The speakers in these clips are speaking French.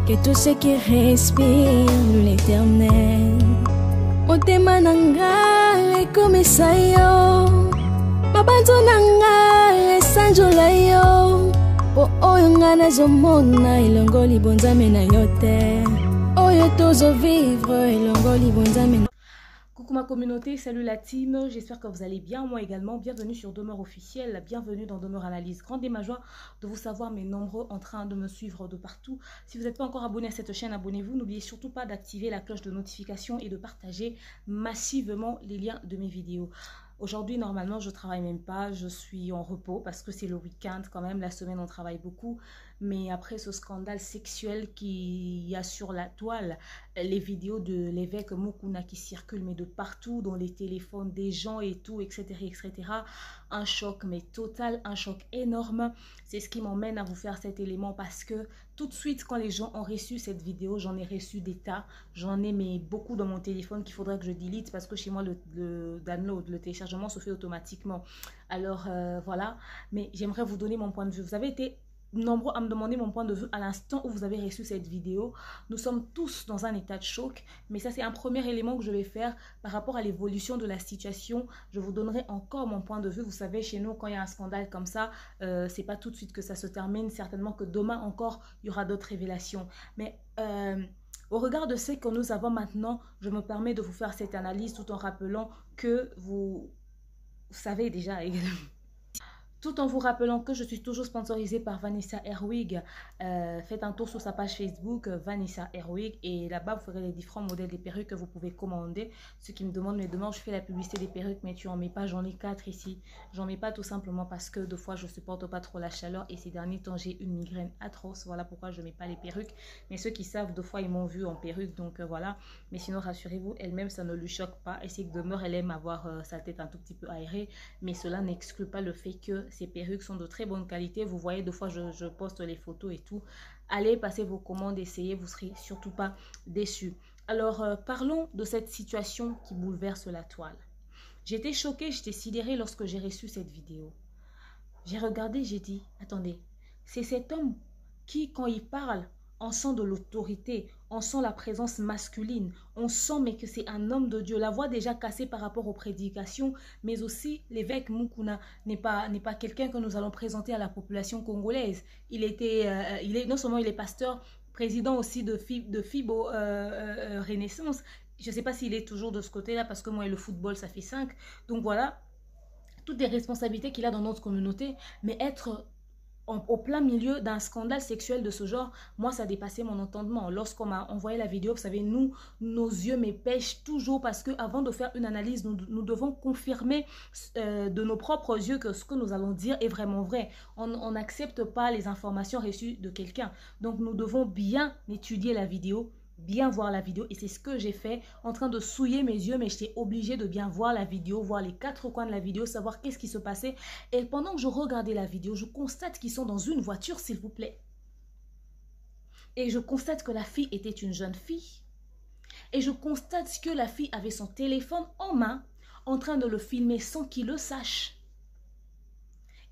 que tout ce qui respire l'éternel. Motema nanga ekomisa yo, mabanzo nanga esanjola yo, po oyo nga nazomona elongo libonzame na yo te, oyo tozovivre elongo libonzame na. Coucou ma communauté, salut la team, j'espère que vous allez bien, moi également. Bienvenue sur Demeure Officielle, bienvenue dans Demeure Analyse. Grande est ma joie de vous savoir, mes nombreux en train de me suivre de partout. Si vous n'êtes pas encore abonné à cette chaîne, abonnez-vous. N'oubliez surtout pas d'activer la cloche de notification et de partager massivement les liens de mes vidéos. Aujourd'hui, normalement, je travaille même pas, je suis en repos parce que c'est le week-end quand même. La semaine, on travaille beaucoup. Mais après ce scandale sexuel qu'il y a sur la toile, les vidéos de l'évêque Mukuna qui circulent, mais de partout, dans les téléphones des gens et tout, etc., etc. Un choc, mais total, un choc énorme. C'est ce qui m'emmène à vous faire cet élément parce que tout de suite, quand les gens ont reçu cette vidéo, j'en ai reçu des tas. J'en ai mais beaucoup dans mon téléphone qu'il faudrait que je delete parce que chez moi, le download, le téléchargement se fait automatiquement. Alors, voilà. Mais j'aimerais vous donner mon point de vue. Vous avez été nombreux à me demander mon point de vue à l'instant où vous avez reçu cette vidéo. Nous sommes tous dans un état de choc, mais ça c'est un premier élément que je vais faire par rapport à l'évolution de la situation. Je vous donnerai encore mon point de vue. Vous savez, chez nous, quand il y a un scandale comme ça, c'est pas tout de suite que ça se termine. Certainement que demain encore, il y aura d'autres révélations. Mais au regard de ce que nous avons maintenant, je me permets de vous faire cette analyse tout en rappelant que vous savez déjà également. Tout en vous rappelant que je suis toujours sponsorisée par Vanessa Herwig. Faites un tour sur sa page Facebook, Vanessa Herwig. Et là-bas, vous ferez les différents modèles des perruques que vous pouvez commander. Ceux qui me demandent, mais demain, je fais la publicité des perruques, mais tu en mets pas. J'en ai 4 ici. J'en mets pas tout simplement parce que deux fois, je supporte pas trop la chaleur. Et ces derniers temps, j'ai une migraine atroce. Voilà pourquoi je mets pas les perruques. Mais ceux qui savent, deux fois, ils m'ont vu en perruque. Donc voilà. Mais sinon, rassurez-vous, elle-même, ça ne lui choque pas. Et c'est que demeure, elle aime avoir sa tête un tout petit peu aérée. Mais cela n'exclut pas le fait que ces perruques sont de très bonne qualité. Vous voyez, deux fois je poste les photos et tout. Allez passer vos commandes, essayez, vous ne serez surtout pas déçus. Alors parlons de cette situation qui bouleverse la toile. J'étais choquée, j'étais sidérée lorsque j'ai reçu cette vidéo. J'ai regardé, j'ai dit, attendez, c'est cet homme qui, quand il parle, on sent de l'autorité, on sent la présence masculine, on sent mais que c'est un homme de Dieu. La voix déjà cassée par rapport aux prédications, mais aussi l'évêque Mukuna n'est pas quelqu'un que nous allons présenter à la population congolaise. Non seulement il est pasteur, président aussi de FIBO Renaissance. Je ne sais pas s'il est toujours de ce côté-là parce que moi et le football ça fait 5. Donc voilà, toutes les responsabilités qu'il a dans notre communauté, mais être au plein milieu d'un scandale sexuel de ce genre, moi ça dépassait mon entendement. Lorsqu'on m'a envoyé la vidéo, vous savez, nous, nos yeux m'épêchent toujours parce que avant de faire une analyse, nous devons confirmer de nos propres yeux que ce que nous allons dire est vraiment vrai. On n'accepte pas les informations reçues de quelqu'un. Donc nous devons bien étudier la vidéo, bien voir la vidéo, et c'est ce que j'ai fait en train de souiller mes yeux, mais j'étais obligée de bien voir la vidéo, voir les 4 coins de la vidéo, savoir qu'est-ce qui se passait. Et pendant que je regardais la vidéo, je constate qu'ils sont dans une voiture, s'il vous plaît. Et je constate que la fille était une jeune fille. Et je constate que la fille avait son téléphone en main, en train de le filmer sans qu'il le sache.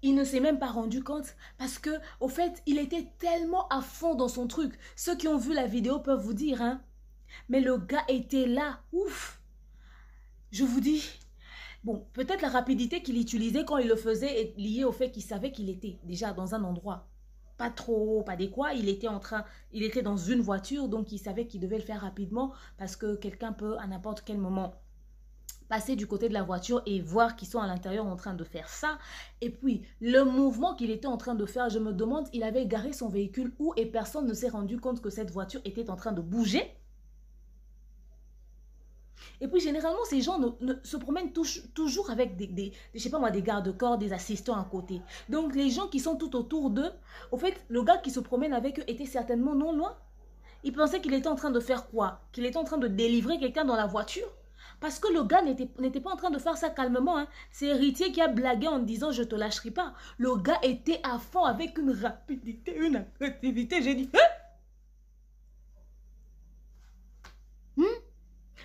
Il ne s'est même pas rendu compte parce que, au fait, il était tellement à fond dans son truc. Ceux qui ont vu la vidéo peuvent vous dire, hein. Mais le gars était là, ouf. Je vous dis, bon, peut-être la rapidité qu'il utilisait quand il le faisait est liée au fait qu'il savait qu'il était déjà dans un endroit pas trop, pas adéquat. Il était dans une voiture, donc il savait qu'il devait le faire rapidement parce que quelqu'un peut à n'importe quel moment passer du côté de la voiture et voir qu'ils sont à l'intérieur en train de faire ça. Et puis, le mouvement qu'il était en train de faire, je me demande, il avait garé son véhicule où et personne ne s'est rendu compte que cette voiture était en train de bouger. Et puis, généralement, ces gens se promènent toujours avec je sais pas moi, des gardes-corps, des assistants à côté. Donc, les gens qui sont tout autour d'eux, au fait, le gars qui se promène avec eux était certainement non loin. Il pensait qu'il était en train de faire quoi? Qu'il était en train de délivrer quelqu'un dans la voiture? Parce que le gars n'était pas en train de faire ça calmement. Hein. C'est Héritier qui a blagué en disant « je te lâcherai pas ». Le gars était à fond avec une rapidité, une agressivité. J'ai dit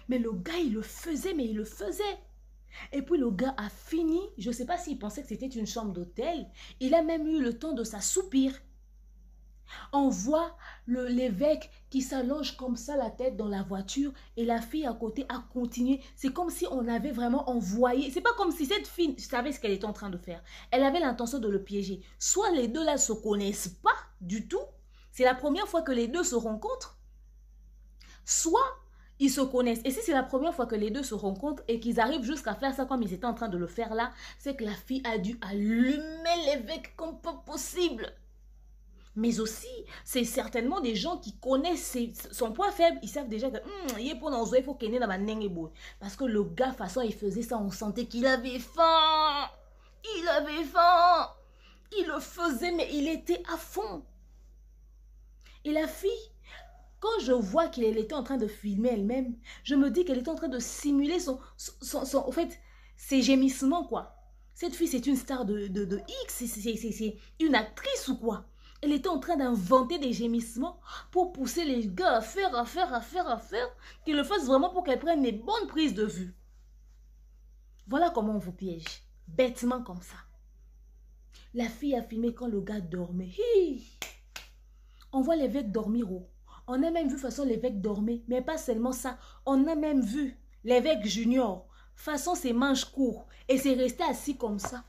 Mais le gars, il le faisait, mais il le faisait. Et puis le gars a fini. Je ne sais pas s'il pensait que c'était une chambre d'hôtel. Il a même eu le temps de s'assoupir. On voit l'évêque qui s'allonge comme ça la tête dans la voiture et la fille à côté a continué. C'est comme si on avait vraiment envoyé. C'est pas comme si cette fille savait ce qu'elle était en train de faire. Elle avait l'intention de le piéger. Soit les deux là se connaissent pas du tout. C'est la première fois que les deux se rencontrent. Soit ils se connaissent. Et si c'est la première fois que les deux se rencontrent et qu'ils arrivent jusqu'à faire ça comme ils étaient en train de le faire là, c'est que la fille a dû allumer l'évêque comme pas possible. Mais aussi, c'est certainement des gens qui connaissent son point faible. Ils savent déjà que il faut qu'il dans ma nengue. Parce que le gars, de toute façon, il faisait ça, on sentait qu'il avait faim. Il avait faim. Il le faisait, mais il était à fond. Et la fille, quand je vois qu'elle était en train de filmer elle-même, je me dis qu'elle était en train de simuler en fait, ses gémissements, quoi. Cette fille, c'est une star de X, c'est une actrice ou quoi? Elle était en train d'inventer des gémissements pour pousser les gars à faire, qu'ils le fassent vraiment pour qu'elle prenne les bonnes prises de vue. Voilà comment on vous piège, bêtement comme ça. La fille a filmé quand le gars dormait. Hi! On voit l'évêque dormir haut. On a même vu façon l'évêque dormait, mais pas seulement ça. On a même vu l'évêque junior, façon ses manches courtes, et c'est resté assis comme ça.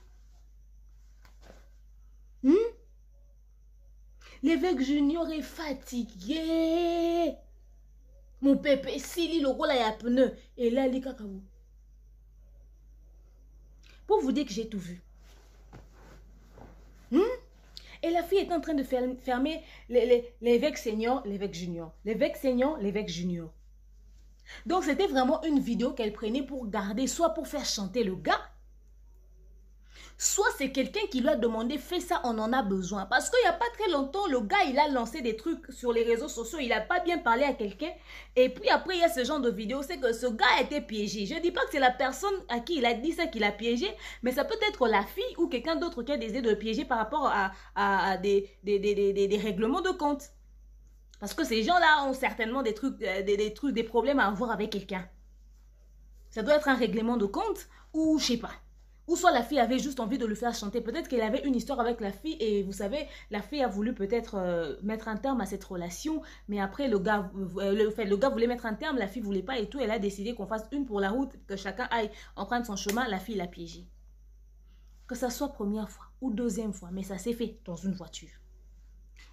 L'évêque junior est fatigué. Mon pépé, s'il le rôle à pneu. Et là, il est cacao. Pour vous dire que j'ai tout vu. Et la fille est en train de fermer l'évêque senior, l'évêque junior. L'évêque senior, l'évêque junior. Donc, c'était vraiment une vidéo qu'elle prenait pour garder, soit pour faire chanter le gars, soit c'est quelqu'un qui lui a demandé, fais ça, on en a besoin. Parce qu'il n'y a pas très longtemps, le gars, il a lancé des trucs sur les réseaux sociaux, il n'a pas bien parlé à quelqu'un. Et puis après, il y a ce genre de vidéo, c'est que ce gars a été piégé. Je ne dis pas que c'est la personne à qui il a dit ça qu'il a piégé, mais ça peut être la fille ou quelqu'un d'autre qui a décidé de le piéger par rapport à des règlements de compte. Parce que ces gens-là ont certainement des problèmes à avoir avec quelqu'un. Ça doit être un règlement de compte ou je sais pas. Ou soit la fille avait juste envie de le faire chanter. Peut-être qu'elle avait une histoire avec la fille et vous savez, la fille a voulu peut-être mettre un terme à cette relation. Mais après, le gars voulait mettre un terme, la fille ne voulait pas et tout. Elle a décidé qu'on fasse une pour la route, que chacun aille en prendre son chemin. La fille l'a piégé. Que ça soit première fois ou deuxième fois, mais ça s'est fait dans une voiture.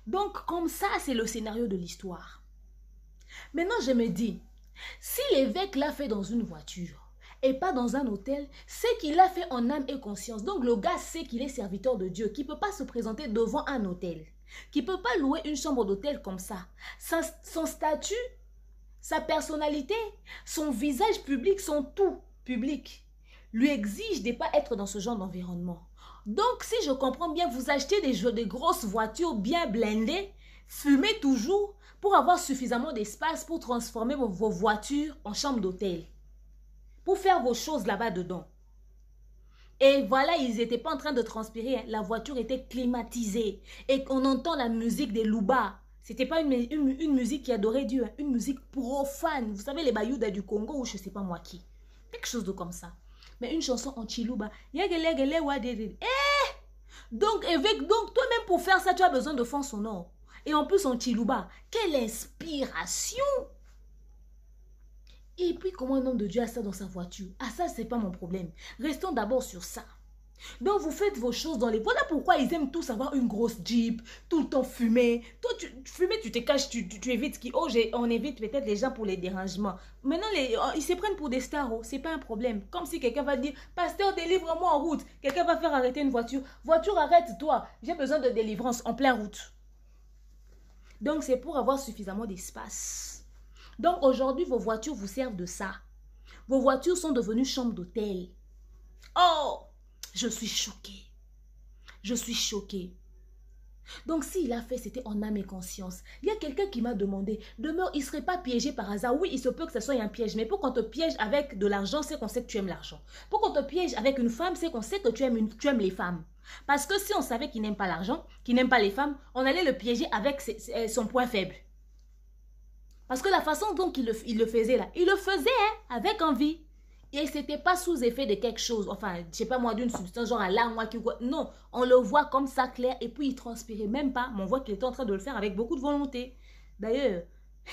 Donc, comme ça, c'est le scénario de l'histoire. Maintenant, je me dis, si l'évêque l'a fait dans une voiture, et pas dans un hôtel, c'est qu'il l'a fait en âme et conscience. Donc le gars sait qu'il est serviteur de Dieu, qu'il ne peut pas se présenter devant un hôtel, qu'il ne peut pas louer une chambre d'hôtel comme ça. Son statut, sa personnalité, son visage public, son tout public, lui exige de ne pas être dans ce genre d'environnement. Donc si je comprends bien, vous achetez des grosses voitures bien blindées, fumez toujours pour avoir suffisamment d'espace pour transformer vos voitures en chambre d'hôtel. Pour faire vos choses là-bas dedans. Et voilà, ils n'étaient pas en train de transpirer. Hein. La voiture était climatisée. Et on entend la musique des loubas. C'était pas une musique qui adorait Dieu. Hein. Une musique profane. Vous savez, les Bayouda du Congo ou je ne sais pas moi qui. Quelque chose de comme ça. Mais une chanson en chilouba. Donc toi-même pour faire ça, tu as besoin de fond sonore. Et en plus en chilouba. Quelle inspiration! Et puis, comment un homme de Dieu a ça dans sa voiture? Ah, ça, c'est pas mon problème. Restons d'abord sur ça. Donc, vous faites vos choses dans les... Voilà pourquoi ils aiment tous avoir une grosse Jeep, tout le temps fumer. Toi, fumer, tu te caches, tu évites qui... Oh, on évite peut-être les gens pour les dérangements. Maintenant, ils se prennent pour des stars. Oh, c'est pas un problème. Comme si quelqu'un va dire, pasteur, délivre-moi en route. Quelqu'un va faire arrêter une voiture. Voiture, arrête-toi. J'ai besoin de délivrance en pleine route. Donc, c'est pour avoir suffisamment d'espace. Donc aujourd'hui, vos voitures vous servent de ça. Vos voitures sont devenues chambres d'hôtel. Oh, je suis choquée. Je suis choquée. Donc s'il a fait, c'était en âme et conscience. Il y a quelqu'un qui m'a demandé, demeure, il ne serait pas piégé par hasard. Oui, il se peut que ce soit un piège. Mais pour qu'on te piège avec de l'argent, c'est qu'on sait que tu aimes l'argent. Pour qu'on te piège avec une femme, c'est qu'on sait que tu aimes les femmes. Parce que si on savait qu'il n'aime pas l'argent, qu'il n'aime pas les femmes, on allait le piéger avec son point faible. Parce que la façon dont il le faisait là, il le faisait hein, avec envie. Et c'était pas sous effet de quelque chose, enfin, je sais pas moi, d'une substance, genre à l'armoire, non, on le voit comme ça clair, et puis il transpirait même pas, mais on voit qu'il était en train de le faire avec beaucoup de volonté. D'ailleurs,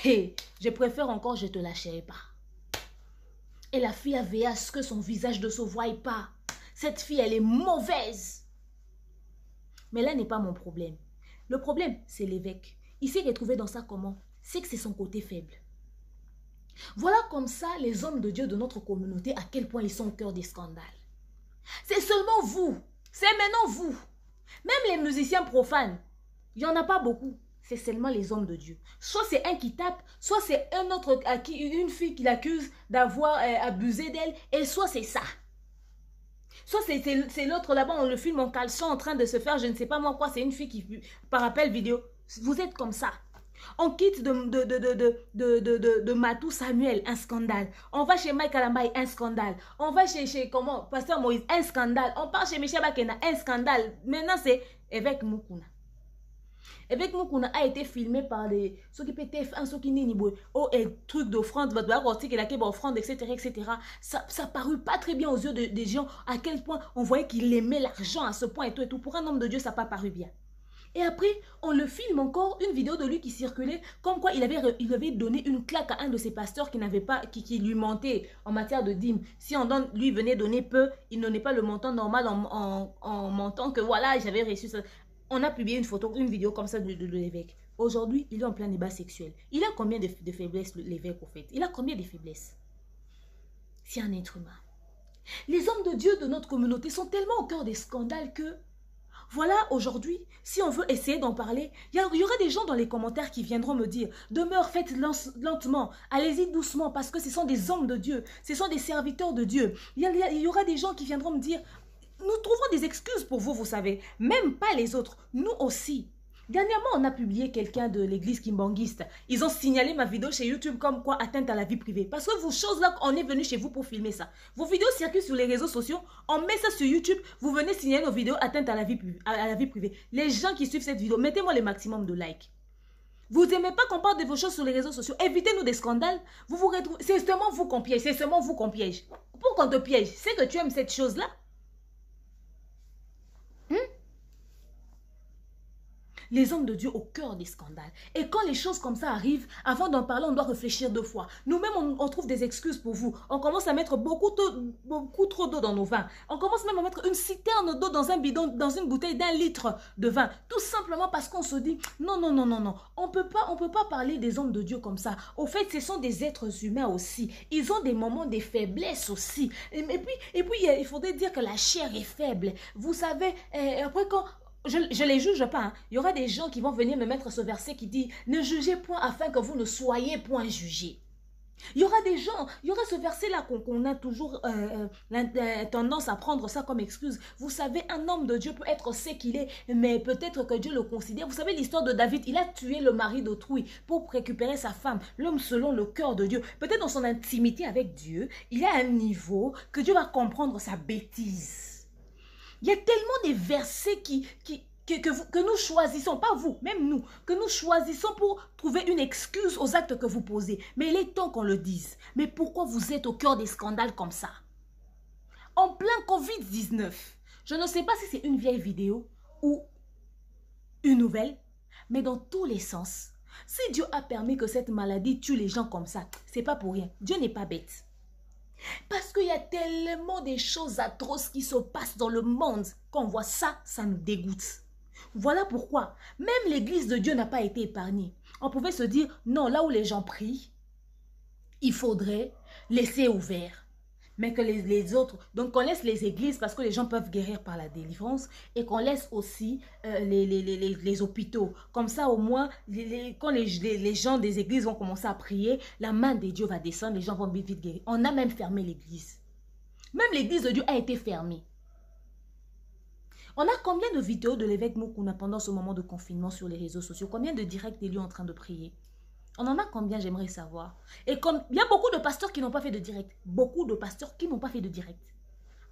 hey, je préfère encore, je te lâcherai pas. Et la fille a veillé à ce que son visage ne se voie pas. Cette fille, elle est mauvaise. Mais là n'est pas mon problème. Le problème, c'est l'évêque. Il s'est retrouvé dans ça comment? C'est que c'est son côté faible. Voilà comme ça les hommes de Dieu de notre communauté, à quel point ils sont au cœur des scandales. C'est seulement vous. C'est maintenant vous. Même les musiciens profanes, il n'y en a pas beaucoup. C'est seulement les hommes de Dieu. Soit c'est un qui tape, soit c'est un autre, une fille qui l'accuse d'avoir abusé d'elle, et soit c'est ça. Soit c'est l'autre là-bas, on le filme en caleçon en train de se faire, je ne sais pas moi quoi, c'est une fille qui, par appel vidéo. Vous êtes comme ça. On quitte de Matou Samuel, un scandale. On va chez Mike Alambaye, un scandale. On va chez comment, Pasteur Moïse, un scandale. On part chez Michel Bakena, un scandale. Maintenant, c'est Évêque Mukuna. Évêque Mukuna a été filmé par ceux qui pétaient TF1, ceux qui n'y oh, et truc d'offrande, etc. Ça parut pas très bien aux yeux des gens, à quel point on voyait qu'il aimait l'argent à ce point et tout. Pour un homme de Dieu, ça n'a pas paru bien. Et après, on le filme encore, une vidéo de lui qui circulait, comme quoi il avait donné une claque à un de ses pasteurs qui lui mentait en matière de dîme. Si on donne, lui venait donner peu, il donnait pas le montant normal en mentant que voilà, j'avais reçu ça. On a publié une vidéo comme ça de l'évêque. Aujourd'hui, il est en plein débat sexuel. Il a combien de faiblesses, l'évêque, au fait? Il a combien de faiblesses? C'est un être humain. Les hommes de Dieu de notre communauté sont tellement au cœur des scandales que voilà, aujourd'hui, si on veut essayer d'en parler, il y aura des gens dans les commentaires qui viendront me dire « Demeure, faites lentement, allez-y doucement parce que ce sont des hommes de Dieu, ce sont des serviteurs de Dieu. » Il y aura des gens qui viendront me dire « Nous trouvons des excuses pour vous, vous savez, même pas les autres, nous aussi. » Dernièrement, on a publié quelqu'un de l'église kimbanguiste. Ils ont signalé ma vidéo chez YouTube comme quoi atteinte à la vie privée. Parce que vos choses là, on est venu chez vous pour filmer ça. Vos vidéos circulent sur les réseaux sociaux. On met ça sur YouTube. Vous venez signaler nos vidéos atteinte à la vie privée. Les gens qui suivent cette vidéo, mettez-moi le maximum de likes. Vous n'aimez pas qu'on parle de vos choses sur les réseaux sociaux. Évitez-nous des scandales. Vous vous retrouvez. C'est seulement vous qu'on piège. C'est seulement vous qu'on piège. Pour qu'on te piège, c'est que tu aimes cette chose-là. Les hommes de Dieu au cœur des scandales. Et quand les choses comme ça arrivent, avant d'en parler, on doit réfléchir 2 fois. Nous-mêmes, on trouve des excuses pour vous. On commence à mettre beaucoup trop d'eau dans nos vins. On commence même à mettre une citerne d'eau dans un bidon, dans une bouteille d'1 litre de vin. Tout simplement parce qu'on se dit, non. On peut pas parler des hommes de Dieu comme ça. Au fait, ce sont des êtres humains aussi. Ils ont des moments de faiblesse aussi. Et puis, il faudrait dire que la chair est faible. Vous savez, après quand... Je ne les juge pas. Hein. Il y aura des gens qui vont venir me mettre ce verset qui dit « Ne jugez point afin que vous ne soyez point jugés ». Il y aura des gens, il y aura ce verset-là qu'on a toujours tendance à prendre ça comme excuse. Vous savez, un homme de Dieu peut être ce qu'il est, mais peut-être que Dieu le considère. Vous savez l'histoire de David, il a tué le mari d'autrui pour récupérer sa femme. L'homme selon le cœur de Dieu. Peut-être dans son intimité avec Dieu, il a un niveau que Dieu va comprendre sa bêtise. Il y a tellement de versets que nous choisissons, pas vous, même nous, que nous choisissons pour trouver une excuse aux actes que vous posez. Mais il est temps qu'on le dise. Mais pourquoi vous êtes au cœur des scandales comme ça? En plein Covid-19, je ne sais pas si c'est une vieille vidéo ou une nouvelle, mais dans tous les sens, si Dieu a permis que cette maladie tue les gens comme ça, c'est pas pour rien. Dieu n'est pas bête. Parce qu'il y a tellement de choses atroces qui se passent dans le monde. Quand on voit ça, ça nous dégoûte. Voilà pourquoi même l'église de Dieu n'a pas été épargnée. On pouvait se dire, non, là où les gens prient, il faudrait laisser ouvert. Mais que les autres, donc qu'on laisse les églises parce que les gens peuvent guérir par la délivrance et qu'on laisse aussi les hôpitaux. Comme ça au moins, quand les gens des églises vont commencer à prier, la main de Dieu va descendre, les gens vont vite guérir. On a même fermé l'église. Même l'église de Dieu a été fermée. On a combien de vidéos de l'évêque Mukuna pendant ce moment de confinement sur les réseaux sociaux? Combien de directs de lui en train de prier? On en a combien, j'aimerais savoir. Et comme il y a beaucoup de pasteurs qui n'ont pas fait de direct. Beaucoup de pasteurs qui n'ont pas fait de direct.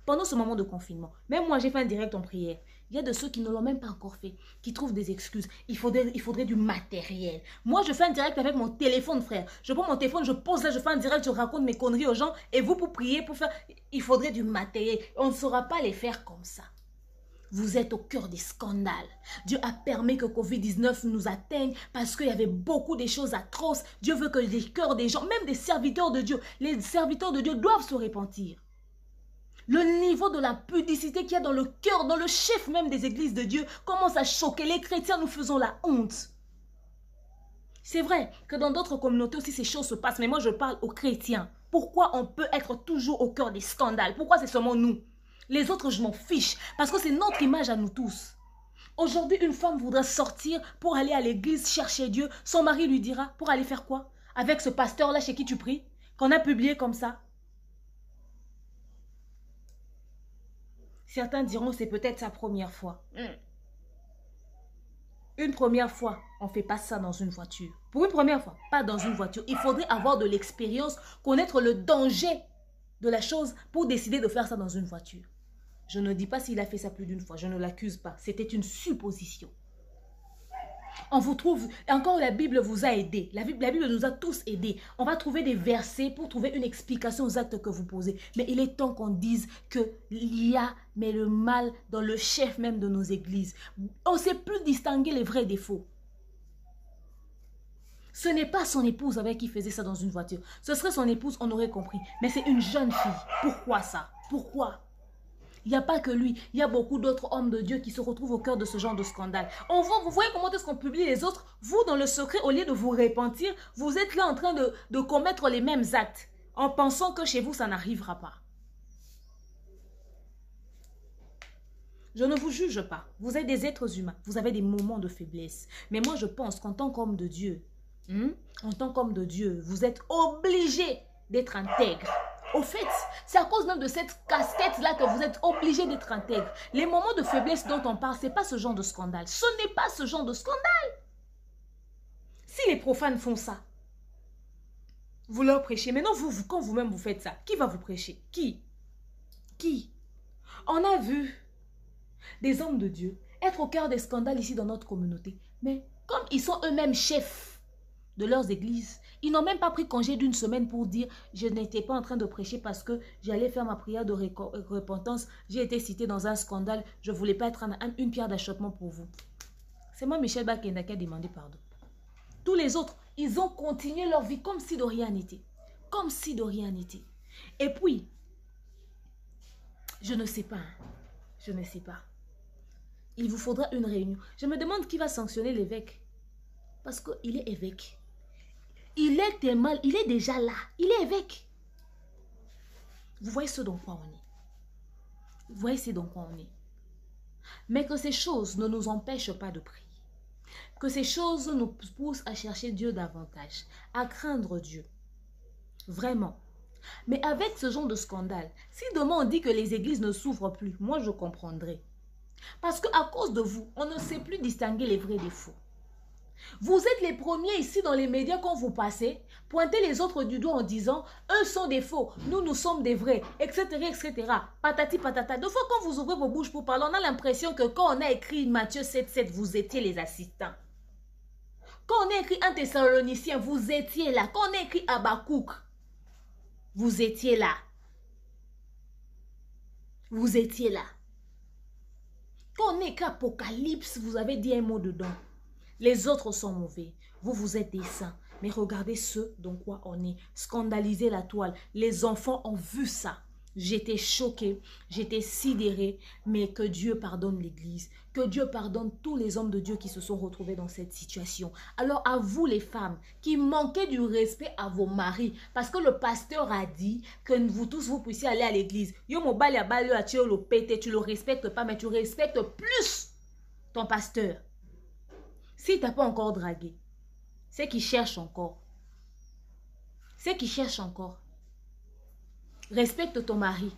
pendant ce moment de confinement. Même moi, j'ai fait un direct en prière. Il y a de ceux qui ne l'ont même pas encore fait, qui trouvent des excuses. Il faudrait du matériel. Moi, je fais un direct avec mon téléphone, frère. Je prends mon téléphone, je pose là, je fais un direct, je raconte mes conneries aux gens. Et vous, pour prier, pour faire... Il faudrait du matériel. On ne saura pas les faire comme ça. Vous êtes au cœur des scandales. Dieu a permis que Covid-19 nous atteigne parce qu'il y avait beaucoup de choses atroces. Dieu veut que les cœurs des gens, même des serviteurs de Dieu, les serviteurs de Dieu doivent se repentir. Le niveau de la pudicité qu'il y a dans le cœur, dans le chef même des églises de Dieu, commence à choquer. Les chrétiens, nous faisons la honte. C'est vrai que dans d'autres communautés aussi, ces choses se passent. Mais moi, je parle aux chrétiens. Pourquoi on peut être toujours au cœur des scandales? Pourquoi c'est seulement nous? Les autres, je m'en fiche. Parce que c'est notre image à nous tous. Aujourd'hui, une femme voudra sortir pour aller à l'église chercher Dieu. Son mari lui dira, pour aller faire quoi? Avec ce pasteur-là chez qui tu pries, qu'on a publié comme ça. Certains diront c'est peut-être sa première fois. Une première fois, on ne fait pas ça dans une voiture. Pour une première fois, pas dans une voiture. Il faudrait avoir de l'expérience, connaître le danger de la chose pour décider de faire ça dans une voiture. Je ne dis pas s'il a fait ça plus d'une fois. Je ne l'accuse pas. C'était une supposition. On vous trouve, encore la Bible vous a aidé. La Bible nous a tous aidés. On va trouver des versets pour trouver une explication aux actes que vous posez. Mais il est temps qu'on dise qu'il y a mais le mal dans le chef même de nos églises. On ne sait plus distinguer les vrais défauts. Ce n'est pas son épouse avec qui il faisait ça dans une voiture. Ce serait son épouse, on aurait compris. Mais c'est une jeune fille. Pourquoi ça? Pourquoi? Il n'y a pas que lui, il y a beaucoup d'autres hommes de Dieu qui se retrouvent au cœur de ce genre de scandale. Vous voyez comment est-ce qu'on publie les autres? Vous, dans le secret, au lieu de vous repentir, vous êtes là en train de commettre les mêmes actes, en pensant que chez vous, ça n'arrivera pas. Je ne vous juge pas. Vous êtes des êtres humains. Vous avez des moments de faiblesse. Mais moi, je pense qu'en tant qu'homme de Dieu, vous êtes obligé d'être intègre. Au fait, c'est à cause même de cette casquette-là que vous êtes obligé d'être intègre. Les moments de faiblesse dont on parle, ce n'est pas ce genre de scandale. Ce n'est pas ce genre de scandale. Si les profanes font ça, vous leur prêchez. Maintenant, quand vous-même vous faites ça, qui va vous prêcher? Qui? Qui? On a vu des hommes de Dieu être au cœur des scandales ici dans notre communauté. Mais comme ils sont eux-mêmes chefs de leurs églises, ils n'ont même pas pris congé d'une semaine pour dire « Je n'étais pas en train de prêcher parce que j'allais faire ma prière de repentance. J'ai été cité dans un scandale. Je ne voulais pas être une pierre d'achoppement pour vous. » C'est moi, Michel Bakenda, qui a demandé pardon. Tous les autres, ils ont continué leur vie comme si de rien n'était. Comme si de rien n'était. Et puis, je ne sais pas. Je ne sais pas. Il vous faudra une réunion. Je me demande qui va sanctionner l'évêque. Parce qu'il est évêque. Il est déjà là. Il est évêque. Vous voyez ce dont quoi on est. Vous voyez ce dont quoi on est. Mais que ces choses ne nous empêchent pas de prier. Que ces choses nous poussent à chercher Dieu davantage. À craindre Dieu. Vraiment. Mais avec ce genre de scandale, si demain on dit que les églises ne s'ouvrent plus, moi je comprendrai. Parce qu'à cause de vous, on ne sait plus distinguer les vrais des faux. Vous êtes les premiers ici dans les médias quand vous passez, pointez les autres du doigt en disant « Eux sont des faux, nous sommes des vrais, etc. etc. » Patati patata. Deux fois quand vous ouvrez vos bouches pour parler, on a l'impression que quand on a écrit Matthieu 7,7, vous étiez les assistants. Quand on a écrit 1 Thessaloniciens, vous étiez là. Quand on a écrit Habakkuk, vous étiez là. Vous étiez là. Quand on a écrit Apocalypse, vous avez dit un mot dedans. Les autres sont mauvais. Vous, vous êtes des saints. Mais regardez ce dont quoi on est. Scandaliser la toile. Les enfants ont vu ça. J'étais choquée. J'étais sidérée. Mais que Dieu pardonne l'Église. Que Dieu pardonne tous les hommes de Dieu qui se sont retrouvés dans cette situation. Alors à vous les femmes qui manquez du respect à vos maris. Parce que le pasteur a dit que vous tous vous puissiez aller à l'église. Yo mo bali a bali a tu le pété. Tu le respectes pas mais tu respectes plus ton pasteur. Si tu n'as pas encore dragué, c'est qu'il cherche encore. C'est qu'il cherche encore. Respecte ton mari.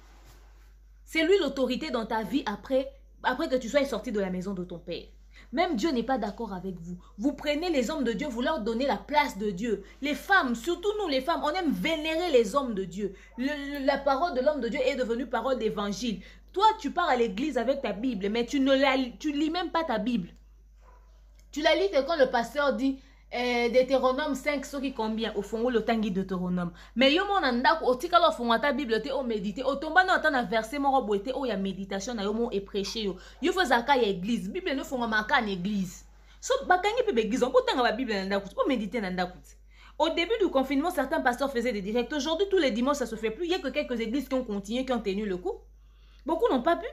C'est lui l'autorité dans ta vie après que tu sois sorti de la maison de ton père. Même Dieu n'est pas d'accord avec vous. Vous prenez les hommes de Dieu, vous leur donnez la place de Dieu. Les femmes, surtout nous les femmes, on aime vénérer les hommes de Dieu. La parole de l'homme de Dieu est devenue parole d'évangile. Toi, tu pars à l'église avec ta Bible, mais tu lis même pas ta Bible. Tu la lis que quand le pasteur dit Deutéronome 5, ce qui combien au fond le tangi Deutéronome. Mais yo mon anda au tika lo fond ta Bible te o méditer au tomba na ta na verset mo roboete o ya méditation na yo mo e prêcher yo. Yo faut zaka ya église. Bible ne font maka en église. So bakangi pe église on peut tanga ba Bible na ndako pour méditer na ndako. Au début du confinement, certains pasteurs faisaient des directs. Aujourd'hui, tous les dimanches, ça se fait plus. Il y a que quelques églises qui ont continué, qui ont tenu le coup. Beaucoup n'ont pas pu.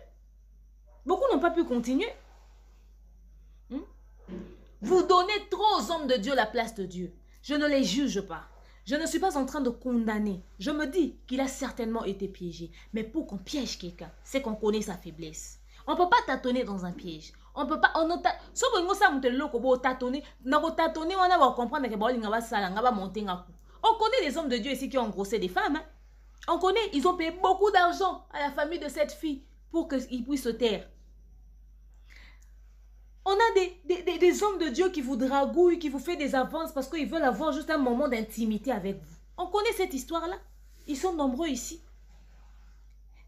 Beaucoup n'ont pas pu continuer. Vous donnez trop aux hommes de Dieu la place de Dieu. Je ne les juge pas. Je ne suis pas en train de condamner. Je me dis qu'il a certainement été piégé. Mais pour qu'on piège quelqu'un, c'est qu'on connaît sa faiblesse. On ne peut pas tâtonner dans un piège. On ne peut pas... On connaît les hommes de Dieu ici qui ont engrossé des femmes. Hein? On connaît, ils ont payé beaucoup d'argent à la famille de cette fille pour qu'ils puissent se taire. On a des hommes de Dieu qui vous dragouillent, qui vous font des avances parce qu'ils veulent avoir juste un moment d'intimité avec vous. On connaît cette histoire-là. Ils sont nombreux ici.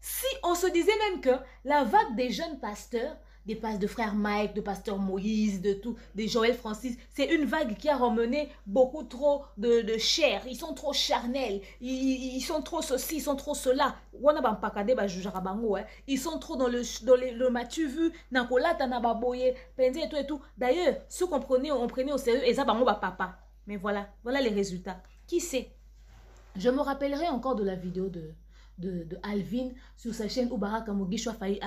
Si on se disait même que la vague des jeunes pasteurs, de frère Mike, de pasteur Moïse, de tout, de Joël Francis, c'est une vague qui a ramené beaucoup trop de chair. Ils sont trop charnels. Ils sont trop ceci, ils sont trop cela. Ils sont trop dans le m'as-tu vu, et tout. D'ailleurs, ceux qu'on prenait au sérieux, et ça, papa. Mais voilà les résultats. Qui sait? Je me rappellerai encore de la vidéo de Alvin sur sa chaîne où Baraka Mogisho a failli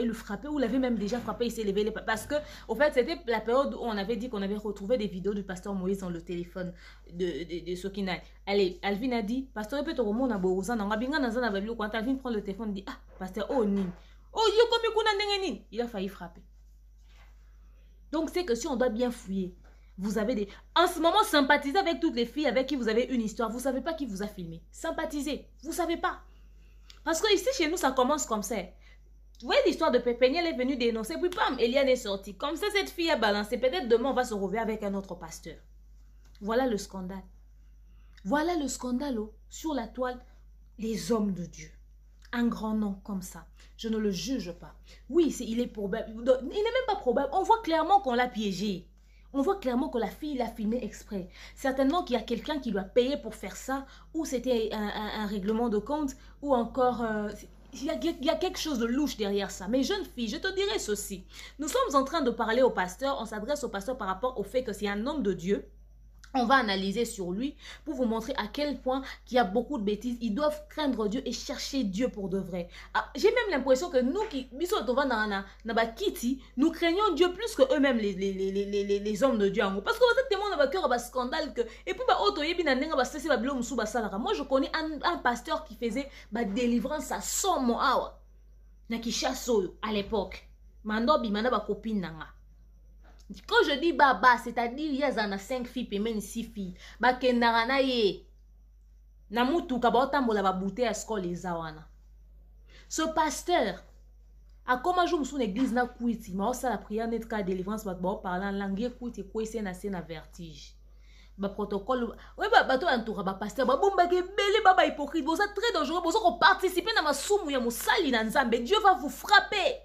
le frapper, ou l'avait même déjà frappé, il s'est levé parce que au fait c'était la période où on avait dit qu'on avait retrouvé des vidéos du pasteur Moïse dans le téléphone de Sokina. Allez, Alvin a dit pasteur répète au moment quand Alvin prend le téléphone, dit ah pasteur oh nin oh yo comme il a failli frapper. Donc c'est que si on doit bien fouiller, vous avez des... En ce moment, sympathisez avec toutes les filles avec qui vous avez une histoire. Vous ne savez pas qui vous a filmé. Sympathisez. Vous ne savez pas. Parce que ici, chez nous, ça commence comme ça. Vous voyez l'histoire de Pépénie, elle est venue dénoncer. Puis, bam, Eliane est sortie. Comme ça, cette fille a balancé. Peut-être demain, on va se retrouver avec un autre pasteur. Voilà le scandale. Voilà le scandale sur la toile. Les hommes de Dieu. Un grand nom comme ça. Je ne le juge pas. Oui, il est probable. Il n'est même pas probable. On voit clairement qu'on l'a piégé. On voit clairement que la fille l'a filmé exprès. Certainement qu'il y a quelqu'un qui lui a payé pour faire ça, ou c'était un règlement de compte, ou encore... il y a quelque chose de louche derrière ça. Mais jeune fille, je te dirais ceci. Nous sommes en train de parler au pasteur, on s'adresse au pasteur par rapport au fait que c'est un homme de Dieu. On va analyser sur lui pour vous montrer à quel point il y a beaucoup de bêtises. Ils doivent craindre Dieu et chercher Dieu pour de vrai. Ah, j'ai même l'impression que nous qui nous craignons Dieu plus que eux-mêmes les hommes de Dieu. Parce que vous êtes témoin de cœur scandale que et puis moi je connais un pasteur qui faisait délivrance à 100 mois à l'époque. Mandobi manaba copine nanga. Quand je dis baba, c'est-à-dire il y a 5 filles et même 6 filles. Bakendara ye. Namutu kabaotambola ba bouteille à skol les awana. Ce pasteur a comme jour son église na kuiti, ma osa la prière net ka délivrance ba parlant langue kuiti ko ese na vertige. Ba protocole ouais ba to entoura ba pasteur ba bomba ke belé baba hypocrite, vous êtes très dangereux, vous ko participer na masumu ya musali na nzambe, Dieu va vous frapper.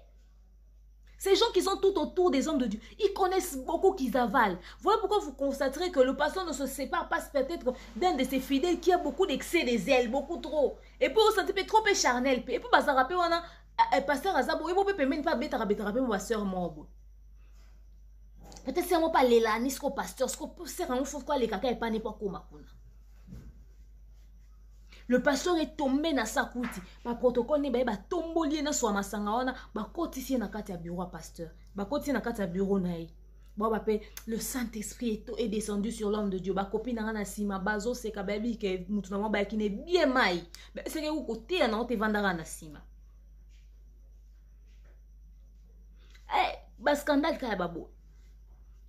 Ces gens qui sont tout autour des hommes de Dieu, ils connaissent beaucoup qu'ils avalent. Voilà pourquoi vous constaterez que le pasteur ne se sépare pas peut-être d'un de ses fidèles qui a beaucoup d'excès des ailes, beaucoup trop. Et puis, vous sentez trop charnel. Et puis, ça rappelle, on a un pasteur Azabo, il ne peut même pas bêter ma soeur Morbo. Peut-être c'est moi pas l'élanis, ce pasteur, ce que c'est un fou, quoi, les caca et pas n'importe quoi. Le pasteur est tombé dans sa kouti. Ba protocole ne ba tombolier na so masanga wana ba kotisi na kati ya bureau pasteur. Ba kotisi na kati ya bureau naï. Ba pe le Saint-Esprit est descendu sur l'homme de Dieu. Ba copine na sima bazo se ka baby ke mutu na ba ki ne bien mai. C'est que ko te na te vandara na sima. Ba scandale ka babo.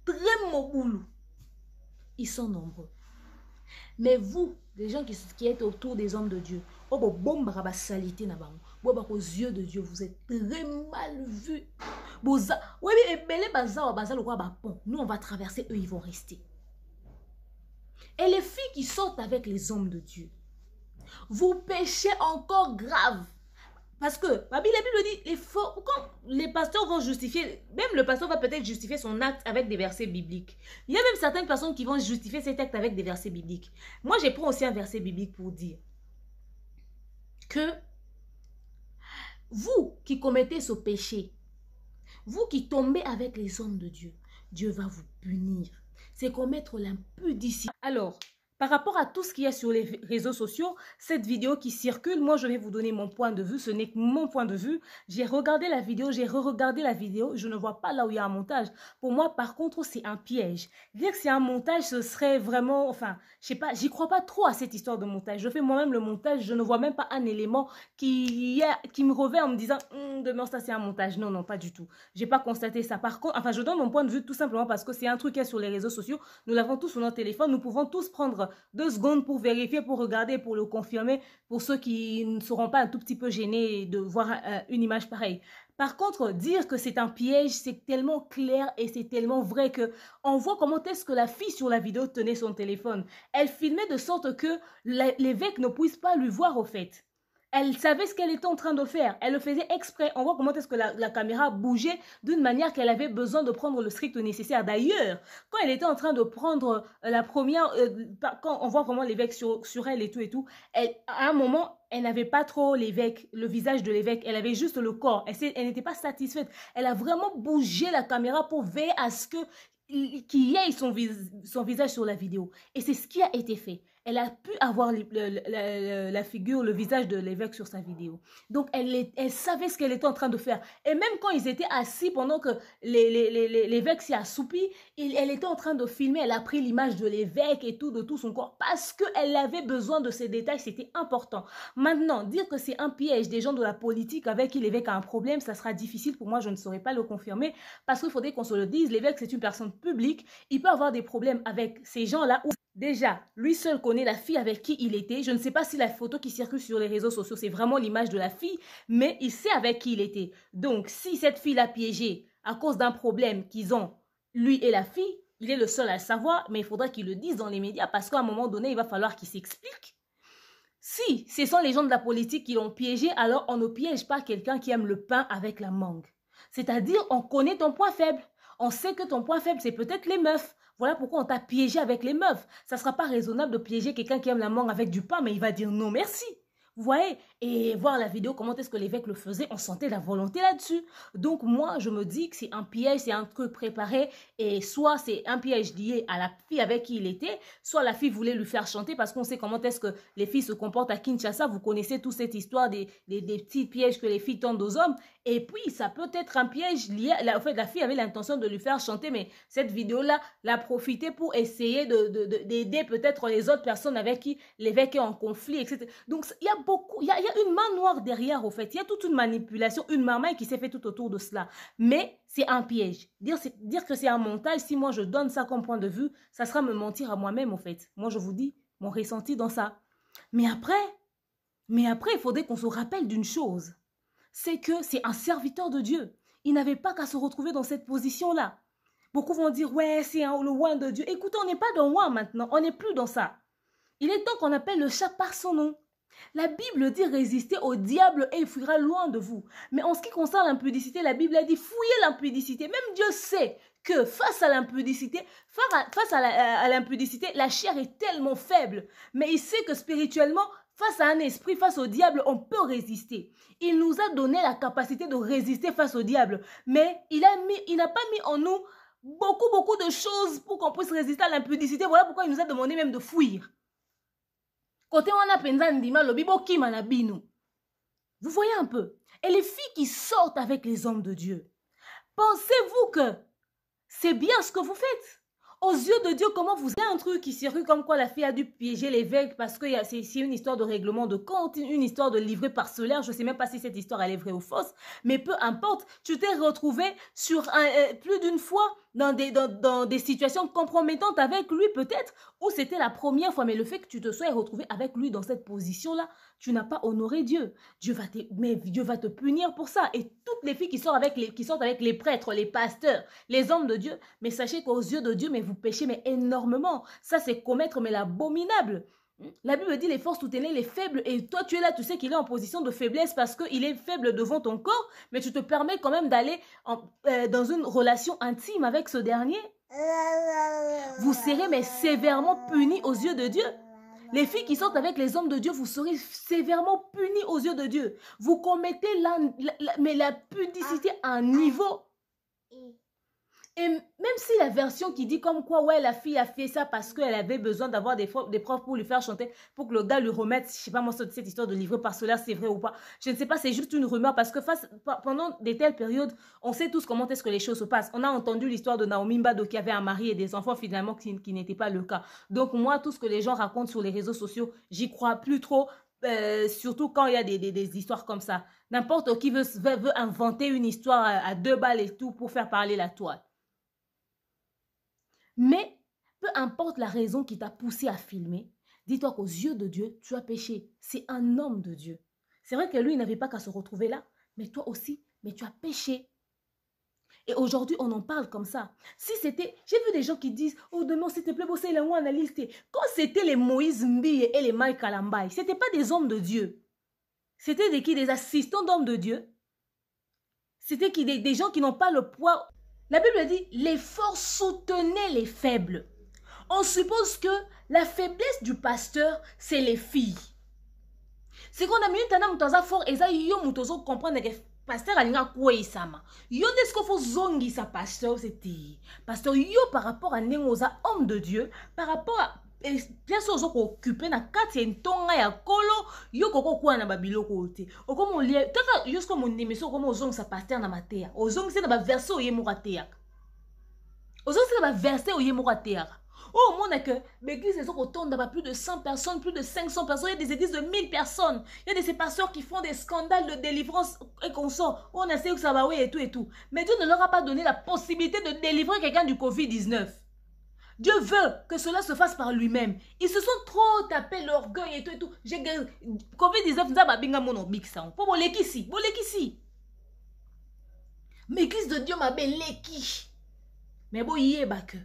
Très mobulu. Ils sont nombreux. Mais vous, les gens qui êtes autour des hommes de Dieu, aux yeux de Dieu, vous êtes très mal vus. Oui, nous, on va traverser, eux, ils vont rester. Et les filles qui sortent avec les hommes de Dieu, vous péchez encore grave. Parce que la Bible dit, quand les pasteurs vont justifier, même le pasteur va peut-être justifier son acte avec des versets bibliques. Il y a même certaines personnes qui vont justifier cet acte avec des versets bibliques. Moi, je prends aussi un verset biblique pour dire que vous qui commettez ce péché, vous qui tombez avec les hommes de Dieu, Dieu va vous punir. C'est commettre l'impudicité. Alors, par rapport à tout ce qu'il y a sur les réseaux sociaux, cette vidéo qui circule, moi je vais vous donner mon point de vue, ce n'est que mon point de vue. J'ai regardé la vidéo, j'ai re-regardé la vidéo, je ne vois pas là où il y a un montage. Pour moi, par contre, c'est un piège. Dire que c'est un montage, ce serait vraiment, enfin, je sais pas, j'y crois pas trop à cette histoire de montage. Je fais moi-même le montage, je ne vois même pas un élément qui me revêt en me disant, demain ça c'est un montage. Non, non, pas du tout. J'ai pas constaté ça. Par contre, enfin, je donne mon point de vue tout simplement parce que c'est un truc qu'il y a sur les réseaux sociaux. Nous l'avons tous sur notre téléphone, nous pouvons tous prendre 2 secondes pour vérifier, pour regarder, pour le confirmer, pour ceux qui ne seront pas un tout petit peu gênés de voir une image pareille. Par contre, dire que c'est un piège, c'est tellement clair et c'est tellement vrai que on voit comment est-ce que la fille sur la vidéo tenait son téléphone. Elle filmait de sorte que l'évêque ne puisse pas lui voir au fait. Elle savait ce qu'elle était en train de faire. Elle le faisait exprès. On voit comment est-ce que la caméra bougeait d'une manière qu'elle avait besoin de prendre le strict nécessaire. D'ailleurs, quand elle était en train de prendre la première... quand on voit vraiment l'évêque sur elle et tout, à un moment, elle n'avait pas trop l'évêque, le visage de l'évêque. Elle avait juste le corps. Elle n'était pas satisfaite. Elle a vraiment bougé la caméra pour veiller à ce qu'il y ait son visage sur la vidéo. Et c'est ce qui a été fait. Elle a pu avoir la figure, le visage de l'évêque sur sa vidéo. Donc, elle savait ce qu'elle était en train de faire. Et même quand ils étaient assis, pendant que l'évêque s'est assoupi, elle était en train de filmer. Elle a pris l'image de l'évêque et tout, de tout son corps, parce qu'elle avait besoin de ces détails. C'était important. Maintenant, dire que c'est un piège des gens de la politique avec qui l'évêque a un problème, ça sera difficile pour moi. Je ne saurais pas le confirmer, parce qu'il faudrait qu'on se le dise. L'évêque, c'est une personne publique. Il peut avoir des problèmes avec ces gens-là. Déjà, lui seul connaît la fille avec qui il était. Je ne sais pas si la photo qui circule sur les réseaux sociaux, c'est vraiment l'image de la fille, mais il sait avec qui il était. Donc, si cette fille l'a piégé à cause d'un problème qu'ils ont, lui et la fille, il est le seul à le savoir, mais il faudra qu'il le dise dans les médias parce qu'à un moment donné, il va falloir qu'il s'explique. Si ce sont les gens de la politique qui l'ont piégé, alors on ne piège pas quelqu'un qui aime le pain avec la mangue. C'est-à-dire, on connaît ton point faible. On sait que ton point faible, c'est peut-être les meufs. Voilà pourquoi on t'a piégé avec les meufs. Ça ne sera pas raisonnable de piéger quelqu'un qui aime la mangue avec du pain, mais il va dire non merci. Vous voyez? Et voir la vidéo, comment est-ce que l'évêque le faisait, on sentait la volonté là-dessus. Donc moi, je me dis que c'est un piège, c'est un truc préparé. Et soit c'est un piège lié à la fille avec qui il était, soit la fille voulait lui faire chanter parce qu'on sait comment est-ce que les filles se comportent à Kinshasa. Vous connaissez toute cette histoire des petits pièges que les filles tendent aux hommes. Et puis, ça peut être un piège lié... En fait, la fille avait l'intention de lui faire chanter, mais cette vidéo-là l'a profité pour essayer d'aider peut-être les autres personnes avec qui l'évêque est en conflit, etc. Donc, il y a beaucoup... Il y a une main noire derrière, au fait. Il y a toute une manipulation, une marmaille qui s'est fait tout autour de cela. Mais c'est un piège. Dire que c'est un montage, si moi je donne ça comme point de vue, ça sera me mentir à moi-même, au fait. Moi, je vous dis mon ressenti dans ça. Mais après, il faudrait qu'on se rappelle d'une chose. C'est que c'est un serviteur de Dieu. Il n'avait pas qu'à se retrouver dans cette position-là. Beaucoup vont dire, ouais, c'est le oin de Dieu. Écoutez, on n'est pas dans oin maintenant. On n'est plus dans ça. Il est temps qu'on appelle le chat par son nom. La Bible dit résister au diable et il fuira loin de vous. Mais en ce qui concerne l'impudicité, la Bible a dit fouillez l'impudicité. Même Dieu sait que face à l'impudicité, la chair est tellement faible. Mais il sait que spirituellement, face à un esprit, face au diable, on peut résister. Il nous a donné la capacité de résister face au diable. Mais il n'a pas mis en nous beaucoup de choses pour qu'on puisse résister à l'impudicité. Voilà pourquoi il nous a demandé même de fuir. Côté on a pensé lobibo ki manabino. Vous voyez un peu. Et les filles qui sortent avec les hommes de Dieu, pensez-vous que c'est bien ce que vous faites? Aux yeux de Dieu, comment vous... Il y a un truc qui circule comme quoi la fille a dû piéger l'évêque parce que c'est une histoire de règlement de compte, une histoire de livret parcellaire. Je ne sais même pas si cette histoire elle est vraie ou fausse, mais peu importe. Tu t'es retrouvé sur plus d'une fois dans des situations compromettantes avec lui peut-être, ou c'était la première fois, mais le fait que tu te sois retrouvé avec lui dans cette position-là, tu n'as pas honoré Dieu. Dieu va te punir pour ça. Et toutes les filles qui sortent avec les prêtres, les pasteurs, les hommes de Dieu, mais sachez qu'aux yeux de Dieu, mais vous péchez mais énormément. Ça, c'est commettre mais l'abominable. La Bible dit les forts soutenaient les faibles et toi tu es là, tu sais qu'il est en position de faiblesse parce qu'il est faible devant ton corps, mais tu te permets quand même d'aller dans une relation intime avec ce dernier. Vous serez mais sévèrement punis aux yeux de Dieu. Les filles qui sortent avec les hommes de Dieu, vous serez sévèrement punis aux yeux de Dieu. Vous commettez la pudicité à un niveau. Et même si la version qui dit comme quoi, ouais, la fille a fait ça parce qu'elle avait besoin d'avoir des profs pour lui faire chanter, pour que le gars lui remette, je sais pas moi, cette histoire de livret par cela, c'est vrai ou pas. Je ne sais pas, c'est juste une rumeur parce que pendant de telles périodes, on sait tous comment est-ce que les choses se passent. On a entendu l'histoire de Naomi Mbado qui avait un mari et des enfants finalement qui n'était pas le cas. Donc moi, tout ce que les gens racontent sur les réseaux sociaux, j'y crois plus trop. Surtout quand il y a des histoires comme ça. N'importe qui veut inventer une histoire à 2 balles et tout pour faire parler la toile. Mais, peu importe la raison qui t'a poussé à filmer, dis-toi qu'aux yeux de Dieu, tu as péché. C'est un homme de Dieu. C'est vrai que lui, il n'avait pas qu'à se retrouver là, mais toi aussi, mais tu as péché. Et aujourd'hui, on en parle comme ça. Si c'était, j'ai vu des gens qui disent, oh demain, s'il te plaît, bosser les mots analystes. Quand c'était les Moïse Mbi et les Mike Kalambay, ce n'était pas des hommes de Dieu. C'était des assistants d'hommes de Dieu. C'était des gens qui n'ont pas le poids. La Bible dit, les forts soutenaient les faibles. On suppose que la faiblesse du pasteur, c'est les filles. C'est qu'on a mis un temps fort et ça, yo mutozo comprendre que pasteur alinga quoi isama. Yo est-ce qu'il faut zongi sa pasteur, c'était pasteur yo par rapport à nengoza homme de Dieu, par rapport à bien sûr aux occupé na kati ntonga ya kolo yo koko kwa na babilo kote okomo lie taka jusqu'au mon émission comme ozong sa pasteur na matea ozong c'est na ba verset oye moratea ozong c'est na ba verset oye moratea oh mon que l'église est autour d'à plus de 100 personnes, plus de 500 personnes, il y a des églises de 1000 personnes, il y a des pasteurs qui font des scandales de délivrance et qu'on sort, on a essayé que ça va oui et tout, mais Dieu ne leur a pas donné la possibilité de délivrer quelqu'un du Covid-19. Dieu veut que cela se fasse par lui-même. Ils se sont trop tapés l'orgueil et tout. Covid-19, nous avons bien mon mixant. Pour l'équipe mais l'église de Dieu m'a belle l'équipe. Mais bon, il est que.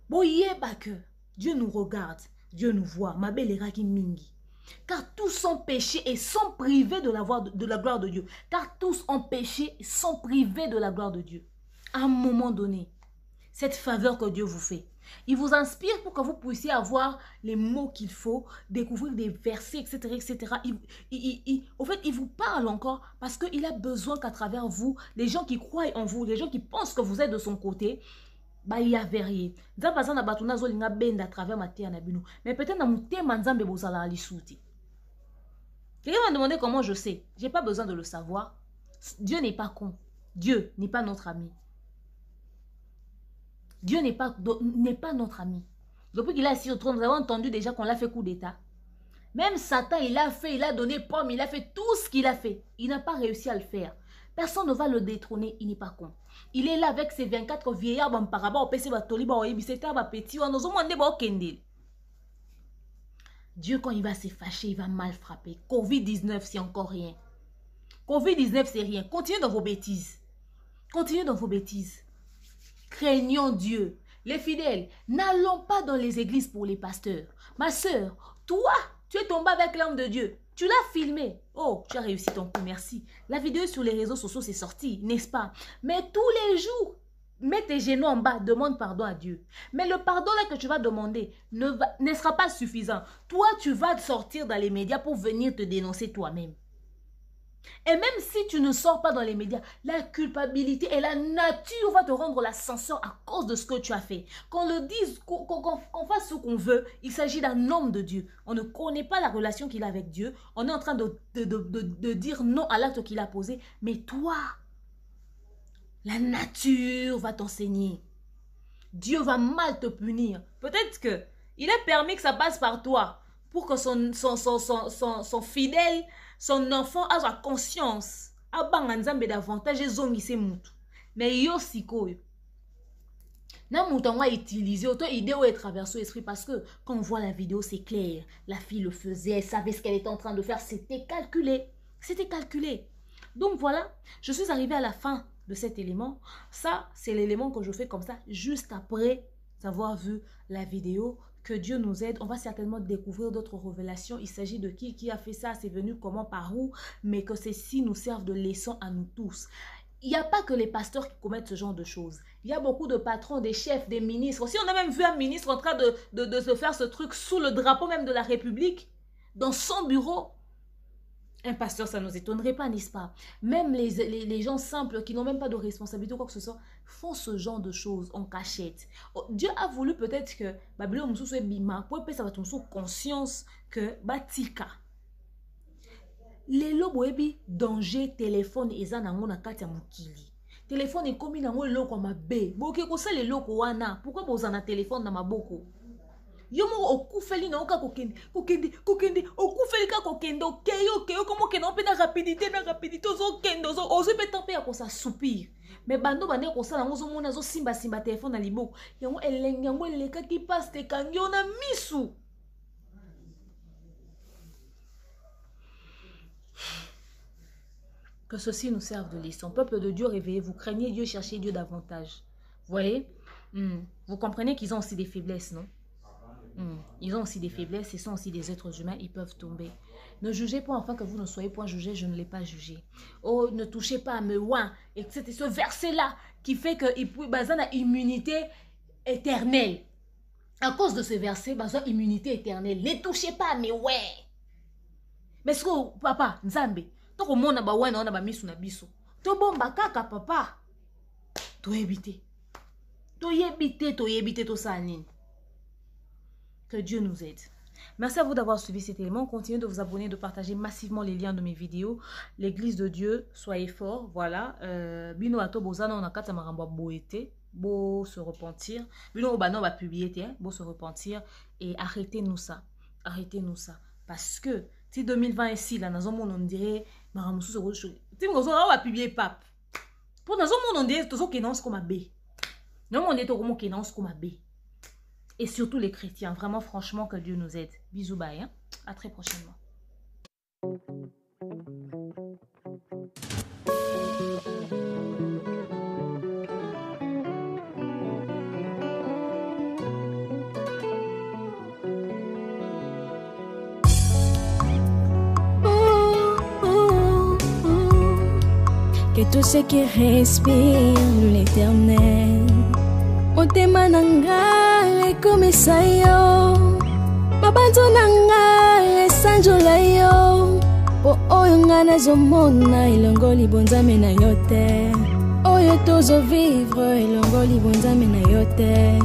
Bon, il est que. Dieu nous regarde, Dieu nous voit. Ma belle Raki Mingi. Car tous sont péchés et sont privés de la gloire de Dieu. Car tous ont péché et sont privés de la gloire de Dieu. À un moment donné, cette faveur que Dieu vous fait, il vous inspire pour que vous puissiez avoir les mots qu'il faut, découvrir des versets, etc. etc. Au fait, il vous parle encore parce qu'il a besoin qu'à travers vous, les gens qui croient en vous, les gens qui pensent que vous êtes de son côté, bah, il y a verrier. Mais peut-être dans mon thème, quelqu'un m'a demandé comment je sais. Je n'ai pas besoin de le savoir. Dieu n'est pas con. Dieu n'est pas notre ami. Dieu n'est pas notre ami. Depuis qu'il est assis au trône, nous avons entendu déjà qu'on l'a fait coup d'état. Même Satan, il a donné pomme, il a fait tout ce qu'il a fait. Il n'a pas réussi à le faire. Personne ne va le détrôner, il n'est pas con. Il est là avec ses 24 vieillards, Dieu, quand il va se fâcher, il va mal frapper. Covid-19, c'est encore rien. Covid-19, c'est rien. Continuez dans vos bêtises. Continuez dans vos bêtises. Craignons Dieu. Les fidèles, n'allons pas dans les églises pour les pasteurs. Ma soeur, toi, tu es tombée avec l'homme de Dieu. Tu l'as filmé. Oh, tu as réussi ton coup, merci. La vidéo sur les réseaux sociaux, c'est sorti, n'est-ce pas? Mais tous les jours, mets tes genoux en bas, demande pardon à Dieu. Mais le pardon là que tu vas demander ne sera pas suffisant. Toi, tu vas sortir dans les médias pour venir te dénoncer toi-même. Et même si tu ne sors pas dans les médias, la culpabilité et la nature va te rendre l'ascenseur à cause de ce que tu as fait. Qu'on le dise, qu'on fasse ce qu'on veut, il s'agit d'un homme de Dieu. On ne connaît pas la relation qu'il a avec Dieu. On est en train de dire non à l'acte qu'il a posé. Mais toi, la nature va t'enseigner. Dieu va mal te punir. Peut-être qu'il a permis que ça passe par toi pour que son fidèle, son enfant a sa conscience. Davantage et zongi se mutu. Mais yo sikoyo. Na mouton a utilisé autant idée ou est traversé l'esprit parce que quand on voit la vidéo, c'est clair. La fille le faisait, elle savait ce qu'elle était en train de faire. C'était calculé. C'était calculé. Donc voilà, je suis arrivée à la fin de cet élément. Ça, c'est l'élément que je fais comme ça, juste après avoir vu la vidéo. Que Dieu nous aide. On va certainement découvrir d'autres révélations. Il s'agit de qui a fait ça, c'est venu comment, par où. Mais que ceci nous serve de leçon à nous tous. Il n'y a pas que les pasteurs qui commettent ce genre de choses. Il y a beaucoup de patrons, des chefs, des ministres. Aussi, on a même vu un ministre en train de se faire ce truc sous le drapeau même de la République. Dans son bureau. Un pasteur, ça ne nous étonnerait pas, n'est-ce pas? Même les gens simples qui n'ont même pas de responsabilité ou quoi que ce soit, font ce genre de choses en cachette. Dieu a voulu peut-être que Babylone Moussou soit bima, pour que ça va tomber sous conscience que Batika. Les loboebi danger téléphone eza nango na kati ya mukili. Téléphone ekomi nango eloko mabe. Boke ko sala eloko wana. Pourquoi bozana téléphone na maboko? Yo mo okufeli na oka kokende okufeli ka kokende okeyo komo kende on pe na rapidité ozo kende ozo pe temper ya ko sa soupir. Mais bando bane ko sala ngozo mona zo simba téléphone na liboko. Yango elenge yango eleka ki passe te kangyo na misu. Que ceci nous serve de leçon. Peuple de Dieu, réveillez-vous, craignez Dieu, cherchez Dieu davantage. Vous voyez? Vous comprenez qu'ils ont aussi des faiblesses, non? Ils ont aussi des faiblesses, ils sont aussi des êtres humains, ils peuvent tomber. Ne jugez pas enfin que vous ne soyez point jugés, je ne l'ai pas jugé. Oh, ne touchez pas à mes ouins. Et c'est ce verset-là qui fait qu'il peut baser une immunité éternelle. À cause de ce verset, baser une immunité éternelle. Ne touchez pas à mes ouins. Mais ce que papa, Nzambe, tant que mon abaouin on a ba misu na biso. To bomba kaka papa. To éviter. To éviter to ça nini. Que Dieu nous aide. Merci à vous d'avoir suivi cet élément. Continuez de vous abonner, de partager massivement les liens de mes vidéos. L'église de Dieu, soyez forts. Voilà. Bino ato bozana on a kata maramba boete. Beau se repentir. Bino obano va publier, beau se repentir. Et arrêtez-nous ça. Arrêtez-nous ça. Parce que si 2020 ici, là, dans un monde, on dirait Maramoussou se rejoue. Si on va publier pape. Pour dans un monde, on dirait tout ça qui est comme un B. Non, on est tout comme qui est comme un B. Et surtout les chrétiens. Vraiment, franchement, que Dieu nous aide. Bisous, bye. Hein? À très prochainement. Que tout ce qui respire l'éternel. Motema nanga ekomisa yo mabanzo nanga esanjola yo po oyo nga nazomona elongo libonzame na yo te oyo tozovivre elongo libonzame na yo te